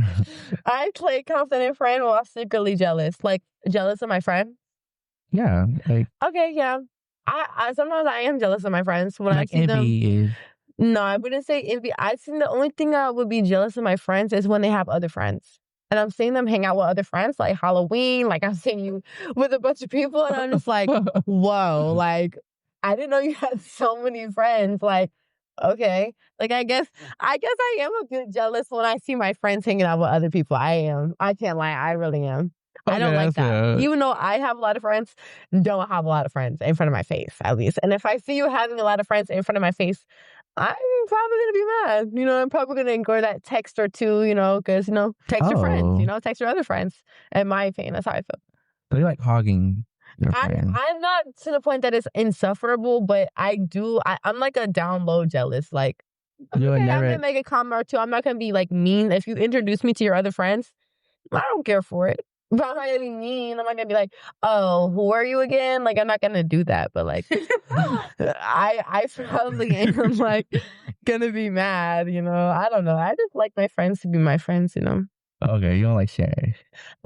I played confident friend while secretly jealous. Like, jealous of my friend? Yeah. Like, okay, yeah. I sometimes I am jealous of my friends when like I see envy them. No, I wouldn't say envy. I think the only thing I would be jealous of my friends is when they have other friends. And I'm seeing them hang out with other friends, like Halloween. Like, I'm seeing you with a bunch of people, and I'm just like, whoa. Like, I didn't know you had so many friends. Like, okay. Like, I guess I am a bit jealous when I see my friends hanging out with other people. I am. I can't lie. I really am. I don't like that. Even though I have a lot of friends, don't have a lot of friends in front of my face, at least. And if I see you having a lot of friends in front of my face, I'm probably going to be mad. You know, I'm probably going to ignore that text or two, you know, because, you know, text your friends, you know, text your other friends. In my opinion, that's how I feel. So you like hogging your friend? I'm not to the point that it's insufferable, but I'm like a down low jealous. Like, okay, I'm going to make a comment or two. I'm not going to be, like, mean. If you introduce me to your other friends, I don't care for it. But I'm not going to be mean. I'm not going to be like, oh, who are you again? Like, I'm not going to do that. But, like, I probably am, like, going to be mad, you know? I don't know. I just like my friends to be my friends, you know? Okay, you don't like sharing.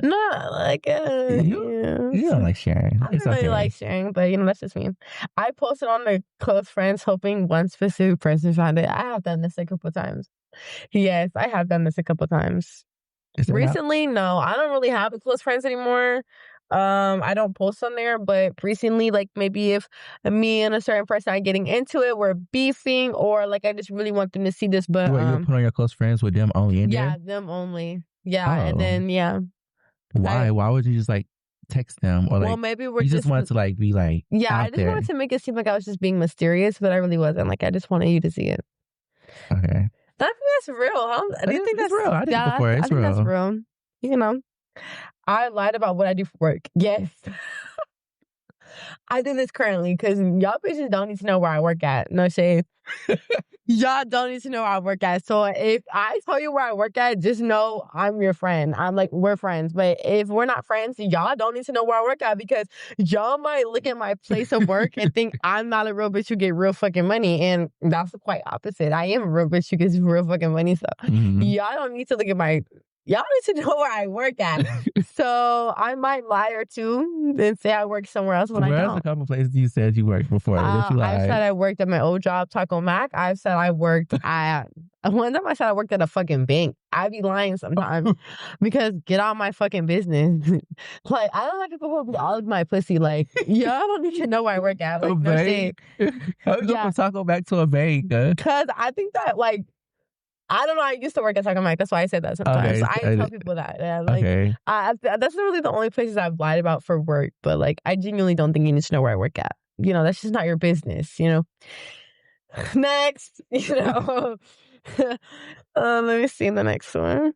No, like, you don't like sharing. I don't really like sharing, but, you know, that's just me. I posted on the close friends hoping one specific person found it. I have done this a couple times. Yes, I have done this a couple times. Recently, no, I don't really have close friends anymore. I don't post on there, but recently, like, maybe if me and a certain person are getting into it, we're beefing, or, like, I just really want them to see this, but you put on your close friends with them only in there? Yeah, them only. Yeah, and then Why would you just, like, text them or, like, well, maybe you just wanted to, like, be like I just wanted to make it seem like I was just being mysterious, but I really wasn't. Like, I just wanted you to see it. Okay. I think that's real, huh? Do you think that's real? I did it before. I think that's real. You know, I lied about what I do for work. Yes. I do this currently because y'all bitches don't need to know where I work at. No shade. Y'all don't need to know where I work at. So if I tell you where I work at, just know I'm your friend. I'm like, we're friends. But if we're not friends, y'all don't need to know where I work at because y'all might look at my place of work and think I'm not a real bitch who get real fucking money. And that's quite opposite. I am a real bitch who gets real fucking money. So y'all don't need to look at my... Y'all need to know where I work at. So I might lie or two and say I work somewhere else when I don't. Where's a couple places you said you worked before? I've said I worked at my old job, Taco Mac. I've said I worked at... One time I said I worked at a fucking bank. I be lying sometimes because get out my fucking business. Like, I don't like people who be all of my pussy. Like, y'all don't need to know where I work at. Like, a no bank? shit. How you go from Taco Mac to a bank? Because I think that, like, I don't know. I used to work at Taco Mac. That's why I said that sometimes. Okay. So I tell people that. Yeah, like, okay. That's really the only places I've lied about for work. But, like, I genuinely don't think you need to know where I work at. You know, that's just not your business, you know. Next, you know. Let me see the next one.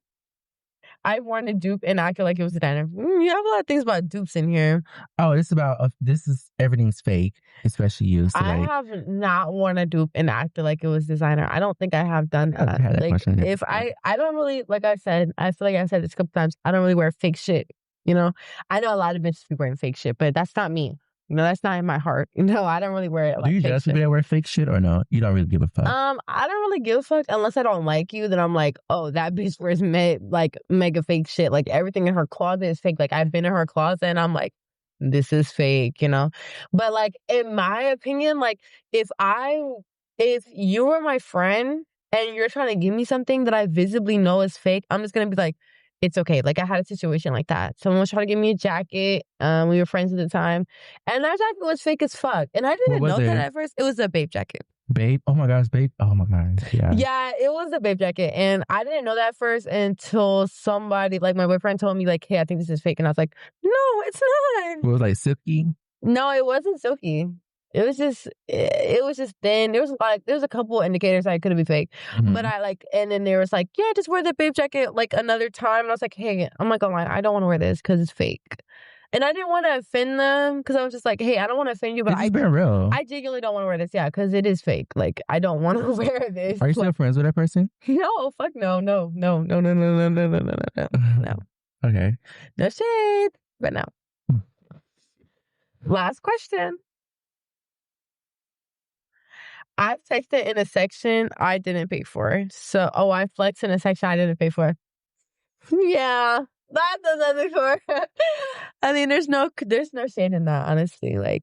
I worn a dupe and acted like it was a diner. You have a lot of things about dupes in here. Oh, it's about this is everything's fake, especially you. So I have not worn a dupe and acted like it was designer. I don't think I have done that. I've had that like question. if I don't really, like I said, I feel like I said this a couple times. I don't really wear fake shit. You know, I know a lot of bitches be wearing fake shit, but that's not me. You know, that's not in my heart. You know, I don't really wear it. Like, do you judge people that wear fake shit or no? You don't really give a fuck. I don't really give a fuck unless I don't like you. Then I'm like, oh, that bitch wears mega fake shit. Like everything in her closet is fake. Like I've been in her closet and I'm like, this is fake, you know. But like in my opinion, like if you were my friend and you're trying to give me something that I visibly know is fake, I'm just gonna be like, it's okay. Like I had a situation like that. Someone was trying to give me a jacket. We were friends at the time, and that jacket was fake as fuck. And I didn't know that at first. It was a Babe jacket. Babe? Oh my gosh, Babe. Oh my gosh. Yeah. Yeah, it was a Babe jacket, and I didn't know that at first until somebody, like my boyfriend, told me like, "Hey, I think this is fake," and I was like, "No, it's not." It was like silky. No, it wasn't silky. It was just thin. There was a couple indicators that it could have been fake. Mm-hmm. But and then there was like, yeah, just wear the Babe jacket like another time. And I was like, hey, I'm not gonna lie, I don't want to wear this because it's fake. And I didn't want to offend them because I was just like, hey, I don't want to offend you, but It's been real. I genuinely don't want to wear this, yeah, because it is fake. Like, I don't want to wear this. Are you still friends with that person? No, fuck no. Okay. No shade, but no. Last question. I've texted in a section I didn't pay for. So, I flexed in a section I didn't pay for. Yeah, that does nothing for. I mean, there's no shade in that, honestly. Like,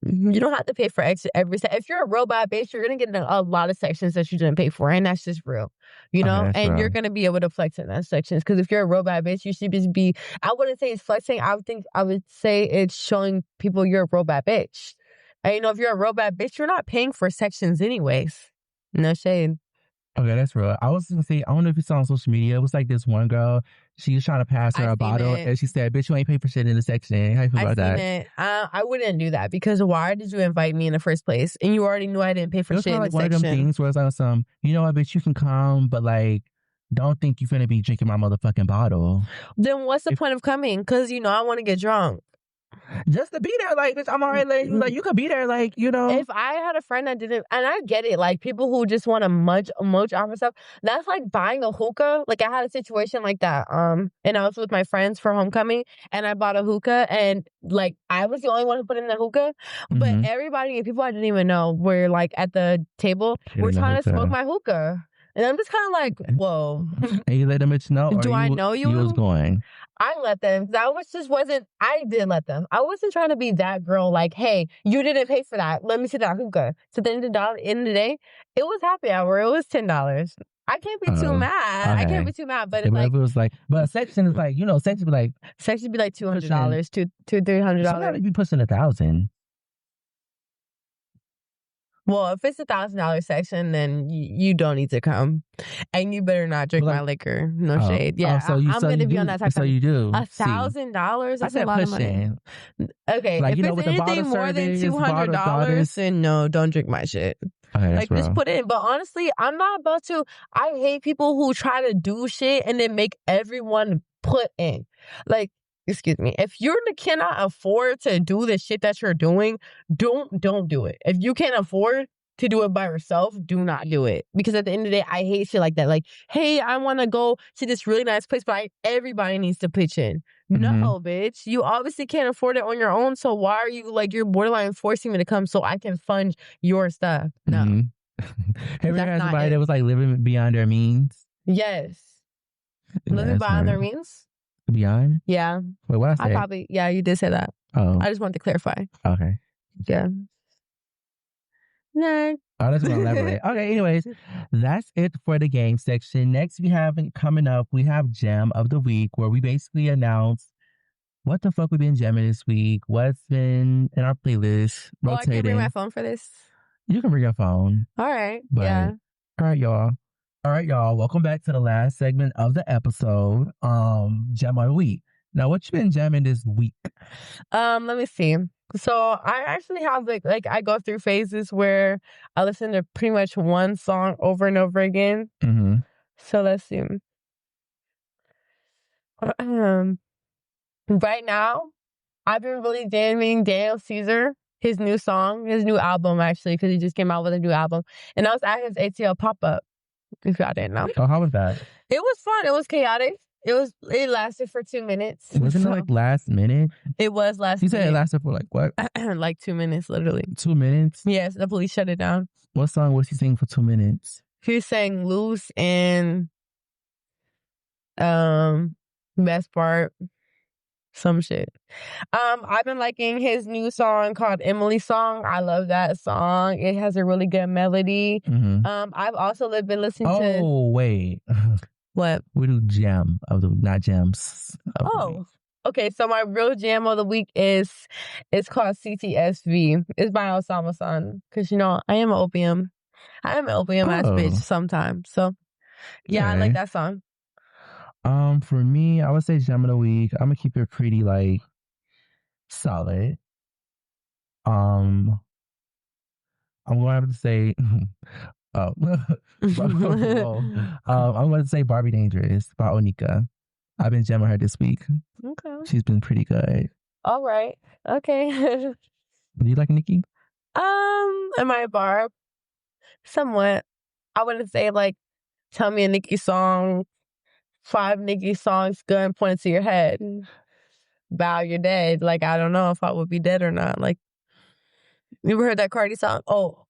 you don't have to pay for every set. If you're a real bad bitch, you're gonna get a lot of sections that you didn't pay for, and that's just real, you know. Okay, and real. You're gonna be able to flex in those sections because if you're a real bad bitch, you should just be. I wouldn't say it's flexing. I would say it's showing people you're a real bad bitch. And, you know, if you're a real bad bitch, you're not paying for sections anyways. No shade. Okay, that's real. I was going to say, I don't know if you saw on social media. It was like this one girl. She was trying to pass her a bottle. And she said, bitch, you ain't pay for shit in the section. How you feel about that? It. I wouldn't do that because why did you invite me in the first place? And you already knew I didn't pay for shit in the section. It was like one of them things where it's like some, you know what, bitch, you can come, but like, don't think you're finna be drinking my motherfucking bottle. Then what's the point of coming? Because, you know, I want to get drunk. Just to be there, like, bitch, I'm already late. Like, you could be there, like, you know. If I had a friend that didn't, and I get it, like, people who just want to munch off and stuff, that's like buying a hookah. Like, I had a situation like that, and I was with my friends for homecoming, and I bought a hookah, and, like, I was the only one who put in the hookah, but everybody, people I didn't even know, were, like, at the table, were trying to smoke my hookah. And I'm just kind of like, whoa. And you let them bitch know? Do I know you? You was going. I let them. I did let them. I wasn't trying to be that girl like, hey, you didn't pay for that. Let me see that hookah. So then at the end of the day, it was happy hour. It was $10. I can't be too mad. Okay. I can't be too mad. But it's like, it was like, but a section is like, you know, section be like $200, $300. Sometimes you be pushing $1,000. Well, if it's $1,000 section, then you don't need to come, and you better not drink my liquor. No shade. Yeah, I'm going to be on that type. So you do $1,000. That's a lot of money. Okay, like, if it's anything more than $200, then no, don't drink my shit. Okay, like, just put it in. But honestly, I'm not about to. I hate people who try to do shit and then make everyone put in. Like, excuse me, if you cannot afford to do the shit that you're doing, don't do it. If you can't afford, to do it by herself, do not do it. Because at the end of the day, I hate shit like that. Like, hey, I want to go to this really nice place, but everybody needs to pitch in. No, bitch. You obviously can't afford it on your own. So why are you like, you're borderline forcing me to come so I can fund your stuff? No. Have you ever had somebody that was like living beyond their means? Yes. Yeah, living beyond their means? Beyond? Yeah. Wait, what I say? Yeah, you did say that. Oh. I just wanted to clarify. Okay. Yeah. No. Oh, that's going to elaborate. Okay, anyways, that's it for the game section. Next, coming up, we have Jam of the Week, where we basically announce what the fuck we've been jamming this week, what's been in our playlist, rotating. Oh, I can't bring my phone for this? You can bring your phone. All right. Yeah. All right, y'all. Welcome back to the last segment of the episode, Jam of the Week. Now, what you been jamming this week? Let me see. So I actually have like I go through phases where I listen to pretty much one song over and over again. Mm-hmm. So let's see. Right now, I've been really jamming Daniel Caesar, his new album actually, because he just came out with a new album, and I was at his ATL pop-up. If y'all didn't know. Oh, how was that? It was fun. It was chaotic. It lasted for 2 minutes. Wasn't it like last minute? It was last minute. You said it lasted for like what? Like 2 minutes, literally. 2 minutes? Yes, the police shut it down. What song was he singing for 2 minutes? He sang Loose and Best Part, some shit. I've been liking his new song called Emily Song. I love that song. It has a really good melody. Mm-hmm. I've also been listening to... Oh, wait. What? We do jam of the week, not jams. Okay. So my real jam of the week it's called CTSV. It's by Osama-san. Because, I am an opium. I am an opium ass bitch sometimes. So, yeah, okay. I like that song. For me, I would say jam of the week. I'm going to keep it pretty, like, solid. I'm going to have to say... I'm going to say Barbie Dangerous by Onika. I've been jamming her this week. Okay. She's been pretty good. All right. Okay. Do you like Nicki? Am I a Barb? Somewhat. I wouldn't say like, tell me a Nicki song, 5 Nicki songs, gun pointed to your head. Bow, you're dead. Like, I don't know if I would be dead or not. Like, you ever heard that Cardi song? Oh.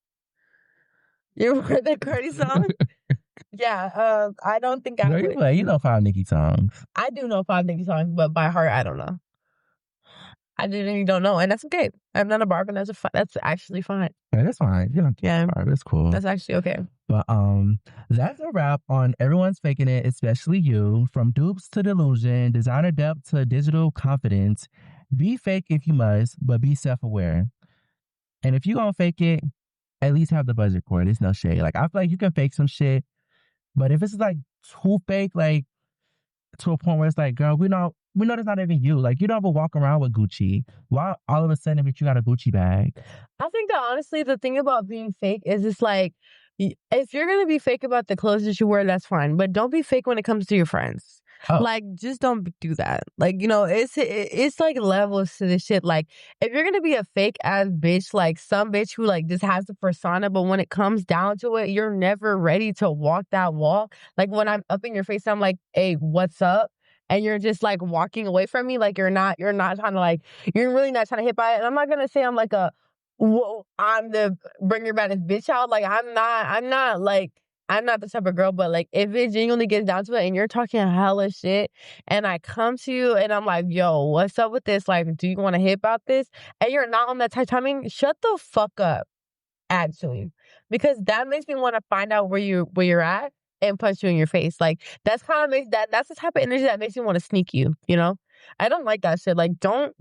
You ever heard that Cardi song? Yeah, I don't think I would. You know 5 Nicki songs. I do know 5 Nicki songs, but by heart, I don't know. I genuinely don't know, and that's okay. I'm not a Barb, and that's actually fine. Yeah, that's fine. Yeah, Barb, that's cool. That's actually okay. But that's a wrap on Everyone's Faking It, especially you. From dupes to delusion, designer depth to digital confidence. Be fake if you must, but be self-aware. And if you gonna fake it, at least have the budget for it. It's no shade. Like, I feel like you can fake some shit, but if it's like too fake, like to a point where it's like, girl, we know that's not even you. Like, you don't ever walk around with Gucci. Why all of a sudden if you got a Gucci bag? I think that honestly, the thing about being fake is it's like, if you're gonna be fake about the clothes that you wear, that's fine. But don't be fake when it comes to your friends. Oh. Like, just don't do that. Like, it's like levels to this shit. Like, if you're gonna be a fake ass bitch, like some bitch who like just has the persona, but when it comes down to it, you're never ready to walk that walk. Like, when I'm up in your face, I'm like, hey, what's up? And you're just like walking away from me. Like, you're not trying to like, you're really not trying to hit by it. And I'm not gonna say I'm like I'm the bring your baddest bitch out. Like, I'm not the type of girl, but like, if it genuinely gets down to it and you're talking hella shit and I come to you and I'm like, yo, what's up with this? Like, do you want to hit about this? And you're not on that type of timing, shut the fuck up, actually. Because that makes me want to find out where you're at and punch you in your face. Like, that's the type of energy that makes me want to sneak you, I don't like that shit. Like, don't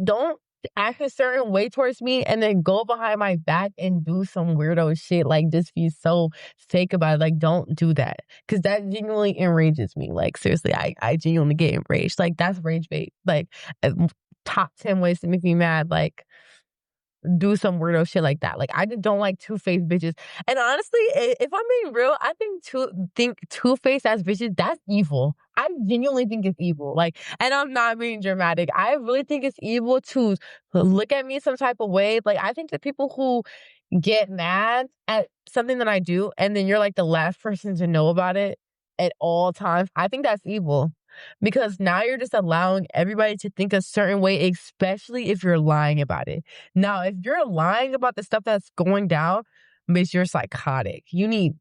act a certain way towards me and then go behind my back and do some weirdo shit. Like, just be so fake about it. Like, don't do that. Because that genuinely enrages me. Like, seriously, I genuinely get enraged. Like, that's rage bait. Like, top 10 ways to make me mad. Like, do some weirdo shit like that. Like, I just don't like two-faced bitches. And honestly, if I'm being real, I think two-faced ass bitches, that's evil. I genuinely think it's evil. Like, and I'm not being dramatic. I really think it's evil to look at me some type of way. Like, I think that people who get mad at something that I do, and then you're like the last person to know about it at all times, I think that's evil. Because now you're just allowing everybody to think a certain way, especially if you're lying about it. Now, if you're lying about the stuff that's going down, bitch, you're psychotic. You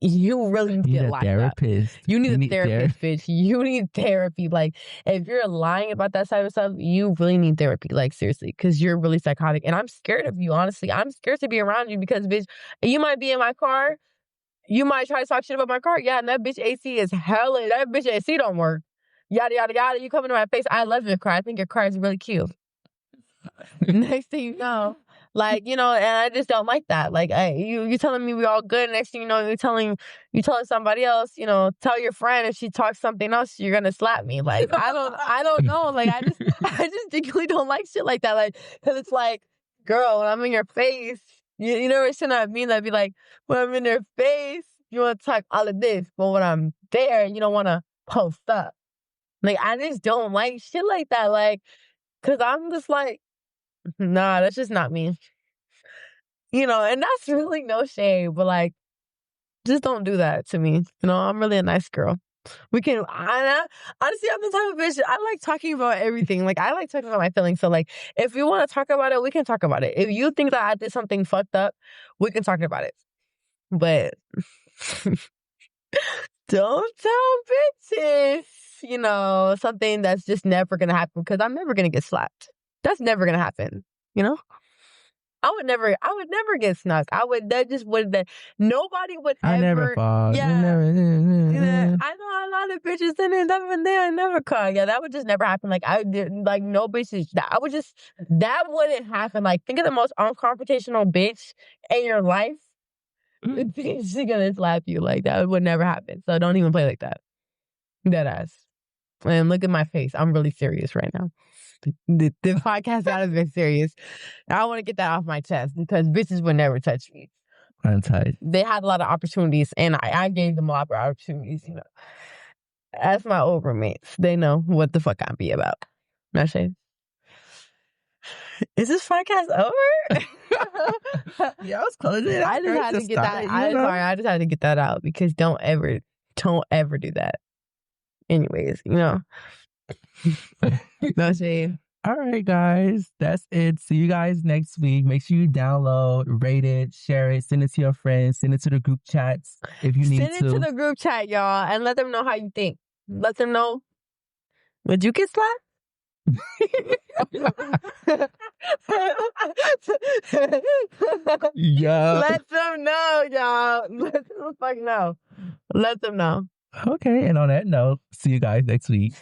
really need to get locked up. You need a therapist, bitch. You need therapy. Like, if you're lying about that side of stuff, you really need therapy. Like, seriously, because you're really psychotic. And I'm scared of you, honestly. I'm scared to be around you because, bitch, you might be in my car. You might try to talk shit about my car. Yeah, and that bitch AC is hella. That bitch AC don't work. Yada, yada, yada. You come into my face. I love your car. I think your car is really cute. Next thing you know, like, you know, and I just don't like that. Like, you telling me we all good. Next thing you know, you telling somebody else, you know, tell your friend if she talks something else, you're gonna slap me. Like, I don't know. Like, I just genuinely don't like shit like that. Like, cause it's like, girl, when I'm in your face, you never seen that meme that be like, when I'm in your face, you want to talk all of this, but when I'm there, you don't want to post up. Like, I just don't like shit like that. Like, cause I'm just like, nah, that's just not me. You know, and that's really no shade, but like, just don't do that to me. You know, I'm really a nice girl. Honestly, I'm the type of bitch, I like talking about everything. Like, I like talking about my feelings. So, like, if you want to talk about it, we can talk about it. If you think that I did something fucked up, we can talk about it. But don't tell bitches, you know, something that's just never going to happen because I'm never going to get slapped. That's never going to happen, you know? I would never get snuck. Nobody would ever. I never fall. Yeah. I know a lot of bitches and they never call. Yeah, that would just never happen. Like, no bitches. That wouldn't happen. Like, think of the most unconfrontational bitch in your life. The bitch is gonna slap you. Like, that would never happen. So don't even play like that. Dead ass. And look at my face. I'm really serious right now. The podcast out of it serious. I want to get that off my chest because bitches would never touch me. Untouched. They had a lot of opportunities, and I gave them a lot of opportunities. You know, as my old roommates, they know what the fuck I be about. Not shade. Is this podcast over? Yeah, I was closing. I just had to get that. I just had to get that out because don't ever do that. Anyways, you know. No shade. All right, guys. That's it. See you guys next week. Make sure you download, rate it, share it, send it to your friends, send it to the group chats if you need to. Send it to the group chat, y'all, and let them know how you think. Let them know. Would you get slapped? Yeah. Let them know, y'all. Let them fucking know. Let them know. Okay, and on that note, see you guys next week.